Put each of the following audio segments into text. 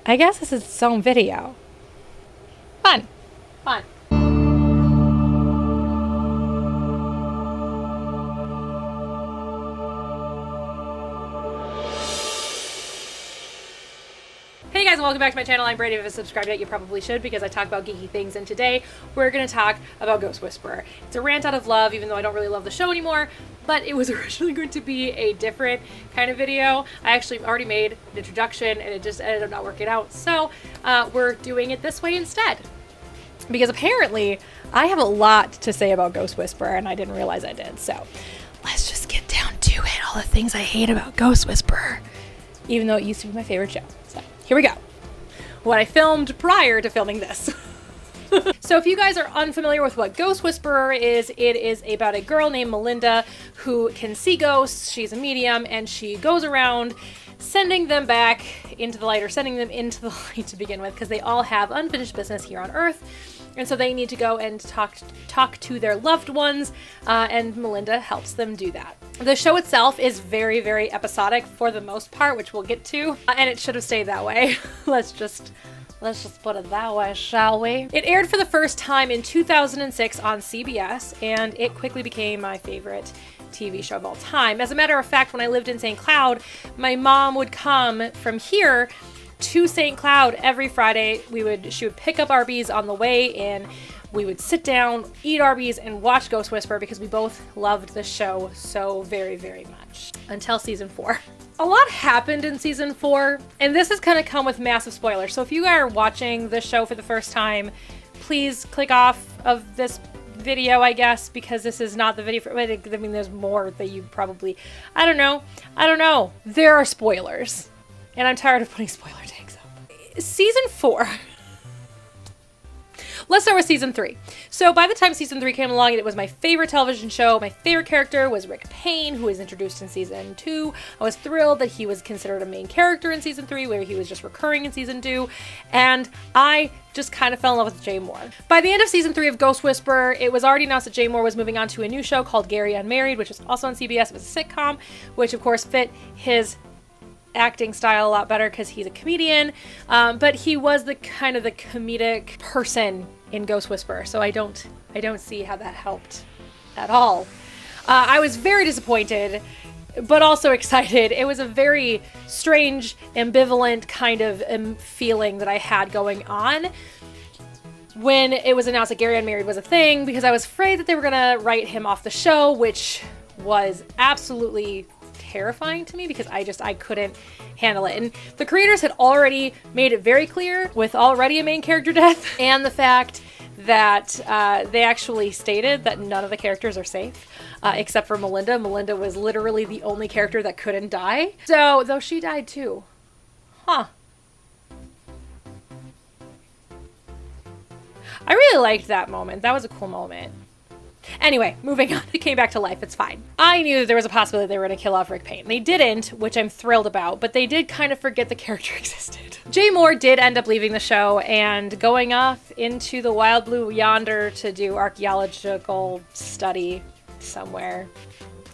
I guess this is its own video. Fun. Fun. Hey guys, and welcome back to my channel. I'm Brady. If you haven't subscribed yet, you probably should, because I talk about geeky things, and today we're going to talk about Ghost Whisperer. It's a rant out of love, even though I don't really love the show anymore, but it was originally going to be a different kind of video. I actually already made an introduction, and it just ended up not working out, so we're doing it this way instead. Because apparently, I have a lot to say about Ghost Whisperer, and I didn't realize I did, so let's just get down to it. All the things I hate about Ghost Whisperer, even though it used to be my favorite show. So here we go. What I filmed prior to filming this. So if you guys are unfamiliar with what Ghost Whisperer is, it is about a girl named Melinda who can see ghosts. She's a medium, and she goes around sending them back into the light, or sending them into the light to begin with, because they all have unfinished business here on Earth. And so they need to go and talk to their loved ones, and Melinda helps them do that. The show itself is very, very episodic for the most part, which we'll get to, and it should have stayed that way. Let's just put it that way, shall we? It aired for the first time in 2006 on CBS, and it quickly became my favorite TV show of all time. As a matter of fact, when I lived in St. Cloud, my mom would come from here to St. Cloud every Friday. She would pick up Arby's on the way in. We would sit down, eat Arby's, and watch Ghost Whisperer because we both loved the show so very, very much. Until season 4. A lot happened in season 4, and this is going to come with massive spoilers. So if you are watching the show for the first time, please click off of this video, I guess, because this is not the video for, I mean, there's more that you probably, I don't know. There are spoilers, and I'm tired of putting spoiler tags up. Season 4. Let's start with season 3. So by the time season 3 came along, it was my favorite television show. My favorite character was Rick Payne, who was introduced in season 2. I was thrilled that he was considered a main character in season 3, where he was just recurring in season 2. And I just kind of fell in love with Jay Moore. By the end of season 3 of Ghost Whisperer, it was already announced that Jay Moore was moving on to a new show called Gary Unmarried, which was also on CBS. It was a sitcom, which of course fit his acting style a lot better because he's a comedian, but he was the kind of the comedic person in Ghost Whisperer, so I don't see how that helped at all. I was very disappointed, but also excited. It was a very strange, ambivalent kind of feeling that I had going on when it was announced that Gary Unmarried was a thing, because I was afraid that they were gonna write him off the show, which was absolutely terrifying to me because I couldn't handle it. And the creators had already made it very clear, with already a main character death, and the fact that they actually stated that none of the characters are safe, except for Melinda. Melinda was literally the only character that couldn't die. So, though she died too. Huh. I really liked that moment. That was a cool moment. Anyway, moving on. It came back to life. It's fine. I knew that there was a possibility they were going to kill off Rick Payne. They didn't, which I'm thrilled about, but they did kind of forget the character existed. Jay Moore did end up leaving the show and going off into the wild blue yonder to do archaeological study somewhere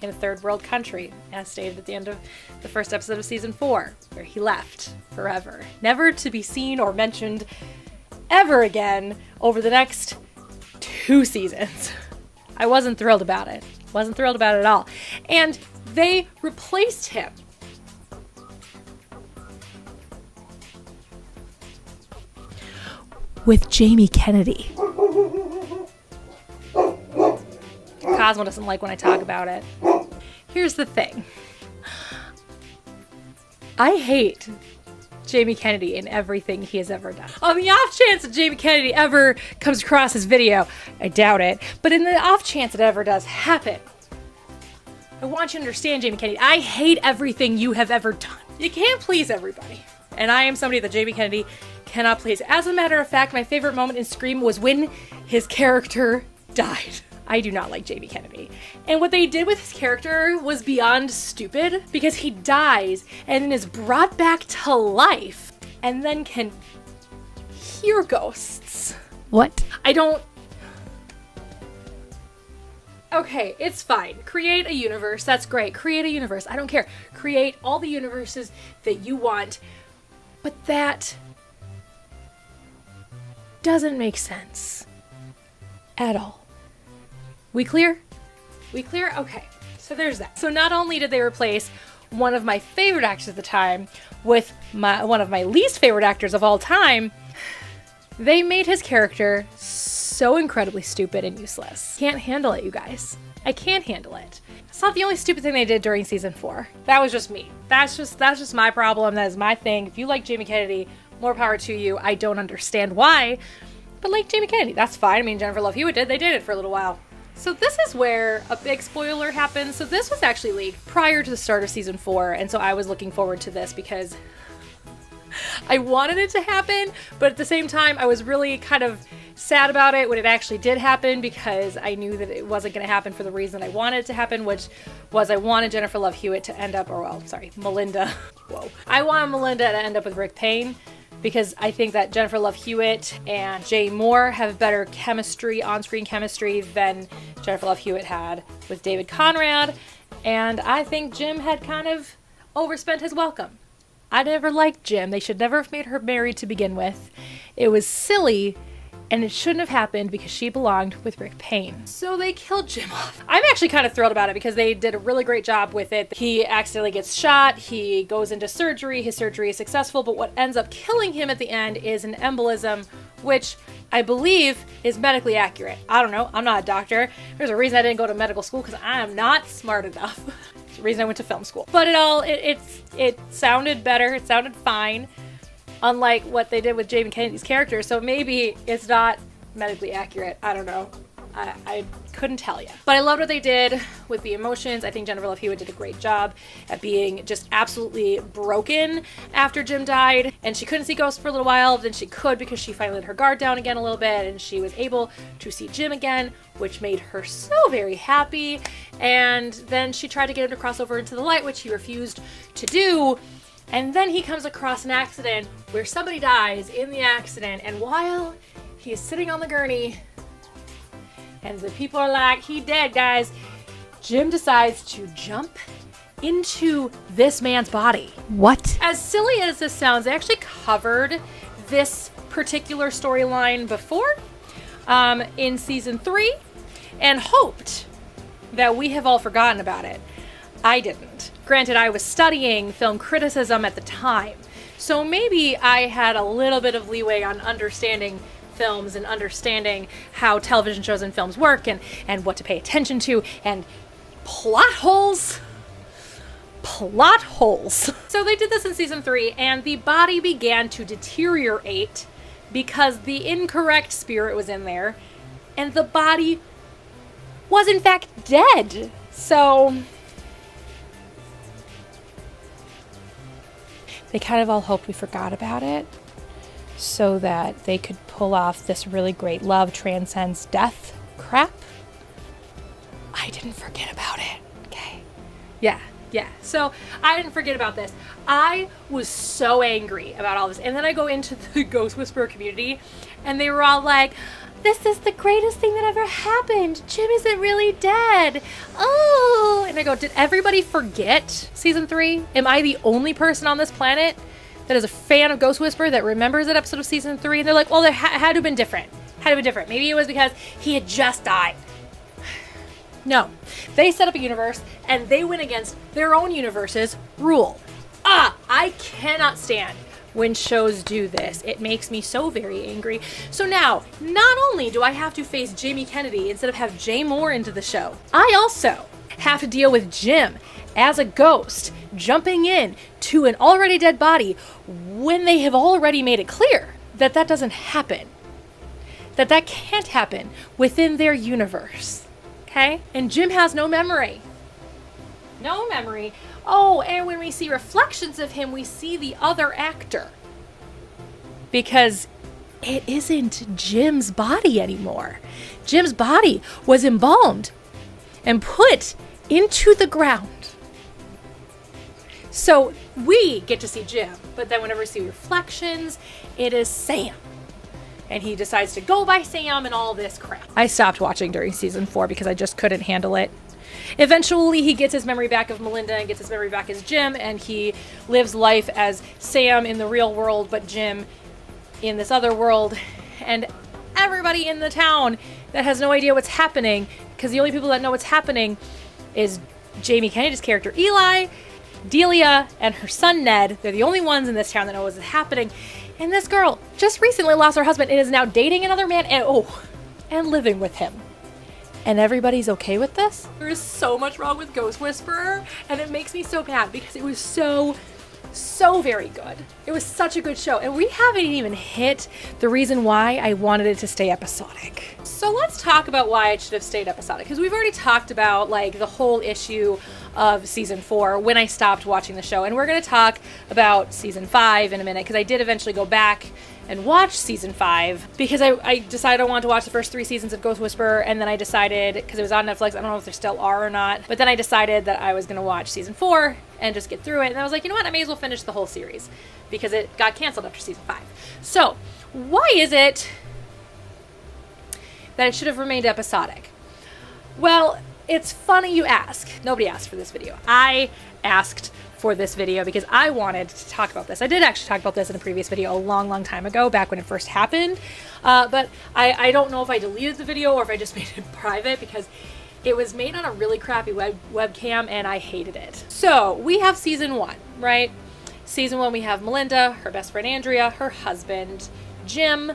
in a third world country, as stated at the end of the first episode of season 4, where he left forever, never to be seen or mentioned ever again over the next 2 seasons. I wasn't thrilled about it. Wasn't thrilled about it at all. And they replaced him with Jamie Kennedy. Cosmo doesn't like when I talk about it. Here's the thing. I hate Jamie Kennedy in everything he has ever done. On the off chance that Jamie Kennedy ever comes across his video, I doubt it, but in the off chance it ever does happen, I want you to understand, Jamie Kennedy, I hate everything you have ever done. You can't please everybody. And I am somebody that Jamie Kennedy cannot please. As a matter of fact, my favorite moment in Scream was when his character died. I do not like Jamie Kennedy. And what they did with his character was beyond stupid, because he dies and then is brought back to life and then can hear ghosts. What? Okay, it's fine. Create a universe. That's great. Create a universe. I don't care. Create all the universes that you want. But that doesn't make sense at all. We clear? We clear? Okay, so there's that. So not only did they replace one of my favorite actors at the time with one of my least favorite actors of all time, they made his character so incredibly stupid and useless. Can't handle it, you guys. I can't handle it. It's not the only stupid thing they did during season 4. That was just me. That's just my problem. That is my thing. If you like Jamie Kennedy, more power to you. I don't understand why, but like Jamie Kennedy, that's fine. I mean, Jennifer Love Hewitt did. They did it for a little while. So this is where a big spoiler happens. So this was actually leaked prior to the start of season 4, and so I was looking forward to this because I wanted it to happen, but at the same time, I was really kind of sad about it when it actually did happen because I knew that it wasn't going to happen for the reason I wanted it to happen, which was I wanted Jennifer Love Hewitt to end up, Melinda. Whoa. I wanted Melinda to end up with Rick Payne because I think that Jennifer Love Hewitt and Jay Moore have better chemistry, on-screen chemistry, than Jennifer Love Hewitt had with David Conrad, and I think Jim had kind of overspent his welcome. I never liked Jim. They should never have made her married to begin with. It was silly, and it shouldn't have happened because she belonged with Rick Payne. So they killed Jim off. I'm actually kind of thrilled about it because they did a really great job with it. He accidentally gets shot, he goes into surgery, his surgery is successful, but what ends up killing him at the end is an embolism, which I believe is medically accurate. I don't know, I'm not a doctor. There's a reason I didn't go to medical school because I am not smart enough. It's the reason I went to film school. But it sounded better, it sounded fine. Unlike what they did with Jamie Kennedy's character, so maybe it's not medically accurate. I don't know. I couldn't tell you. But I loved what they did with the emotions. I think Jennifer Love Hewitt did a great job at being just absolutely broken after Jim died. And she couldn't see ghosts for a little while, then she could because she finally let her guard down again a little bit, and she was able to see Jim again, which made her so very happy. And then she tried to get him to cross over into the light, which he refused to do. And then he comes across an accident where somebody dies in the accident, and while he is sitting on the gurney and the people are like, he dead, guys, Jim decides to jump into this man's body. What? As silly as this sounds, they actually covered this particular storyline before in season 3 and hoped that we have all forgotten about it. I didn't. Granted, I was studying film criticism at the time, so maybe I had a little bit of leeway on understanding films and understanding how television shows and films work and what to pay attention to and plot holes. Plot holes. So they did this in season 3, and the body began to deteriorate because the incorrect spirit was in there, and the body was in fact dead. So they kind of all hoped we forgot about it so that they could pull off this really great love transcends death crap. I didn't forget about it, okay? Yeah. So I didn't forget about this. I was so angry about all this. And then I go into the Ghost Whisperer community, and they were all like, this is the greatest thing that ever happened. Jim isn't really dead. Oh. And I go, did everybody forget season 3? Am I the only person on this planet that is a fan of Ghost Whisperer that remembers that episode of season 3? And they're like, well, it had to have been different. Maybe it was because he had just died. No. They set up a universe, and they went against their own universe's rule. I cannot stand when shows do this. It makes me so very angry. So now, not only do I have to face Jamie Kennedy instead of have Jay Moore into the show, I also have to deal with Jim as a ghost jumping in to an already dead body when they have already made it clear that that doesn't happen. That can't happen within their universe. Okay? And Jim has no memory. No memory. Oh, and when we see reflections of him, we see the other actor. Because it isn't Jim's body anymore. Jim's body was embalmed and put into the ground. So we get to see Jim, but then whenever we see reflections, it is Sam. And he decides to go by Sam and all this crap. I stopped watching during season 4 because I just couldn't handle it. Eventually, he gets his memory back of Melinda and gets his memory back as Jim, and he lives life as Sam in the real world, but Jim in this other world. And everybody in the town that has no idea what's happening, because the only people that know what's happening is Jamie Kennedy's character Eli, Delia, and her son Ned. They're the only ones in this town that know what's happening. And this girl just recently lost her husband and is now dating another man and living with him. And everybody's okay with this? There's so much wrong with Ghost Whisperer, and it makes me so mad because it was so very good. It was such a good show, and we haven't even hit the reason why I wanted it to stay episodic. So let's talk about why it should have stayed episodic, because we've already talked about like the whole issue of season 4 when I stopped watching the show, and we're going to talk about season 5 in a minute, because I did eventually go back and watch season 5 because I decided I wanted to watch the first 3 seasons of Ghost Whisperer, and then I decided, because it was on Netflix, I don't know if there still are or not, but then I decided that I was going to watch season 4 and just get through it, and I was like, you know what, I may as well finish the whole series because it got canceled after season 5. So why is it that it should have remained episodic? Well, it's funny you ask. Nobody asked for this video. I asked for this video because I wanted to talk about this. I did actually talk about this in a previous video a long time ago, back when it first happened. But I don't know if I deleted the video or if I just made it private because it was made on a really crappy webcam and I hated it. So we have season 1, right? Season 1, we have Melinda, her best friend Andrea, her husband Jim,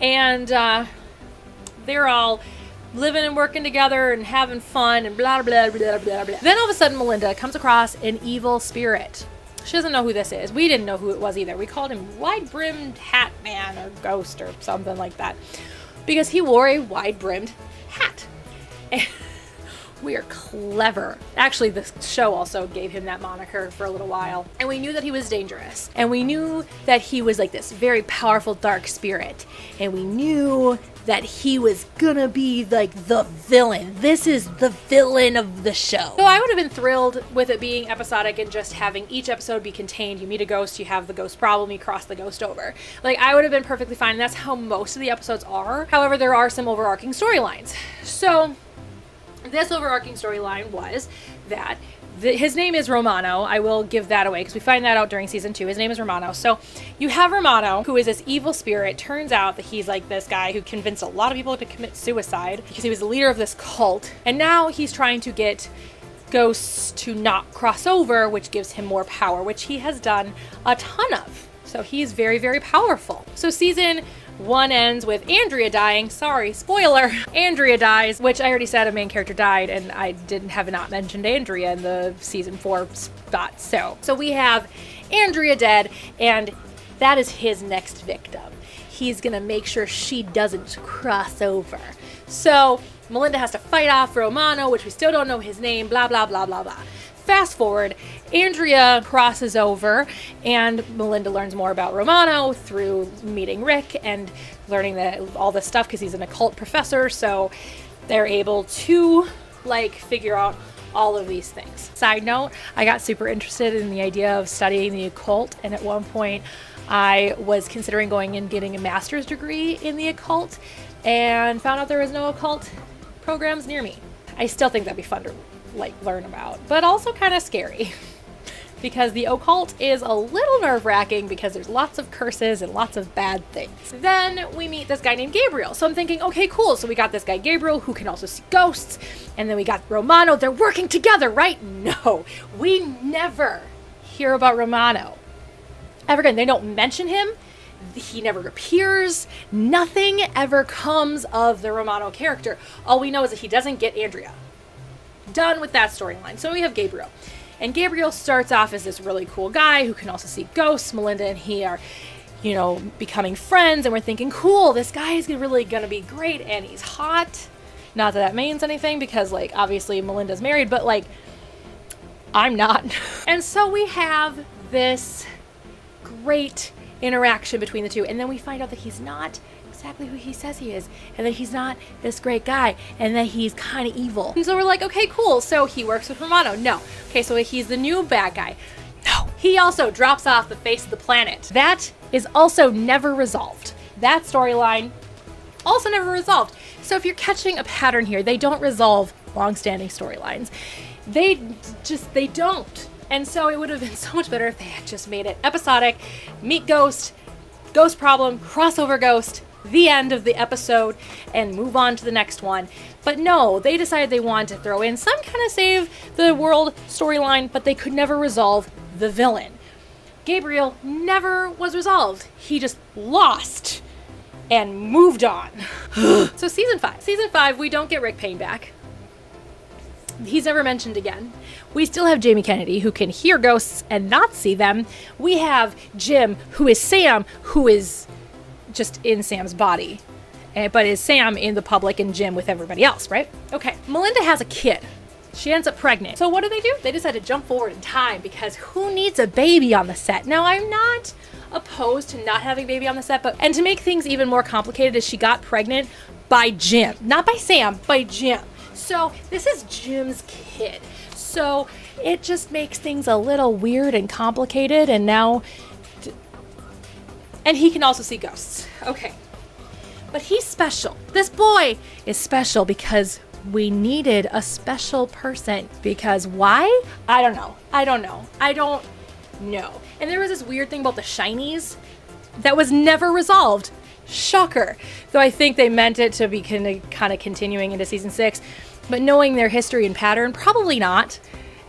and they're all living and working together and having fun and blah, blah, blah, blah, blah. Then all of a sudden, Melinda comes across an evil spirit. She doesn't know who this is. We didn't know who it was either. We called him Wide-Brimmed Hat Man or Ghost or something like that because he wore a wide-brimmed hat. And we are clever. Actually, the show also gave him that moniker for a little while. And we knew that he was dangerous. And we knew that he was like this very powerful dark spirit. And we knew that he was gonna be like the villain. This is the villain of the show. So I would have been thrilled with it being episodic and just having each episode be contained. You meet a ghost, you have the ghost problem, you cross the ghost over. Like, I would have been perfectly fine. That's how most of the episodes are. However, there are some overarching storylines. So this overarching storyline was that his name is Romano. I will give that away because we find that out during season 2. His name is Romano. So you have Romano, who is this evil spirit. Turns out that he's like this guy who convinced a lot of people to commit suicide because he was the leader of this cult. And now he's trying to get ghosts to not cross over, which gives him more power, which he has done a ton of. So he's very, very powerful. So season 1 ends with Andrea dying. Sorry, spoiler. Andrea dies, which I already said a main character died, and I have not mentioned Andrea in the season 4 spot. So we have Andrea dead, and that is his next victim. He's gonna make sure she doesn't cross over. So Melinda has to fight off Romano, which we still don't know his name, blah, blah, blah, blah, blah. Fast forward, Andrea crosses over and Melinda learns more about Romano through meeting Rick and learning all this stuff because he's an occult professor, so they're able to like figure out all of these things. Side note, I got super interested in the idea of studying the occult, and at one point I was considering going and getting a master's degree in the occult and found out there was no occult programs near me. I still think that'd be fun to learn about, but also kind of scary because the occult is a little nerve-wracking because there's lots of curses and lots of bad things. Then we meet this guy named Gabriel. So I'm thinking, okay, cool. So we got this guy Gabriel who can also see ghosts, and then we got Romano. They're working together, right? No, we never hear about Romano ever again. They don't mention him. He never appears. Nothing ever comes of the Romano character. All we know is that he doesn't get Andrea. Done with that storyline. So we have Gabriel. And Gabriel starts off as this really cool guy who can also see ghosts. Melinda and he are, becoming friends. And we're thinking, cool, this guy is really going to be great. And he's hot. Not that that means anything because, obviously Melinda's married. But, I'm not. And so we have this great interaction between the two. And then we find out that he's not exactly who he says he is, and that he's not this great guy, and that he's kind of evil. And so we're like, okay, cool. So he works with Romano. No. Okay, so he's the new bad guy. No. He also drops off the face of the planet. That is also never resolved. That storyline also never resolved. So if you're catching a pattern here, they don't resolve long-standing storylines. They don't. And so it would have been so much better if they had just made it episodic, meet ghost, ghost problem, crossover ghost, the end of the episode and move on to the next one. But no, they decided they wanted to throw in some kind of save the world storyline, but they could never resolve the villain. Gabriel never was resolved. He just lost and moved on. So season 5. Season 5, we don't get Rick Payne back. He's never mentioned again. We still have Jamie Kennedy, who can hear ghosts and not see them. We have Jim, who is Sam, who is just in Sam's body, but is Sam in the public and Jim with everybody else, right? Okay, Melinda has a kid. She ends up pregnant. So what do? They decide to jump forward in time because who needs a baby on the set? Now, I'm not opposed to not having a baby on the set, and to make things even more complicated is she got pregnant by Jim. Not by Sam, by Jim. So this is Jim's kid. So it just makes things a little weird and complicated, and he can also see ghosts. Okay. But he's special. This boy is special because we needed a special person. Because why? I don't know. And there was this weird thing about the shinies that was never resolved. Shocker. Though I think they meant it to be kind of continuing into season 6. But knowing their history and pattern, probably not.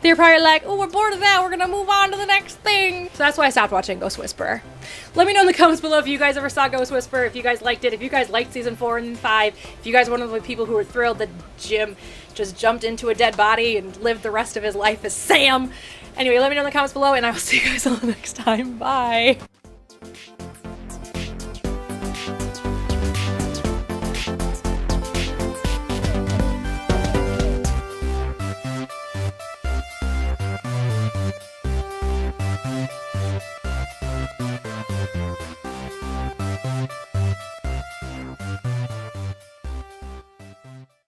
They're probably like, oh, we're bored of that. We're going to move on to the next thing. So that's why I stopped watching Ghost Whisperer. Let me know in the comments below if you guys ever saw Ghost Whisperer, if you guys liked it, if you guys liked season 4 and 5, if you guys were one of the people who were thrilled that Jim just jumped into a dead body and lived the rest of his life as Sam. Anyway, let me know in the comments below, and I will see you guys all next time. Bye.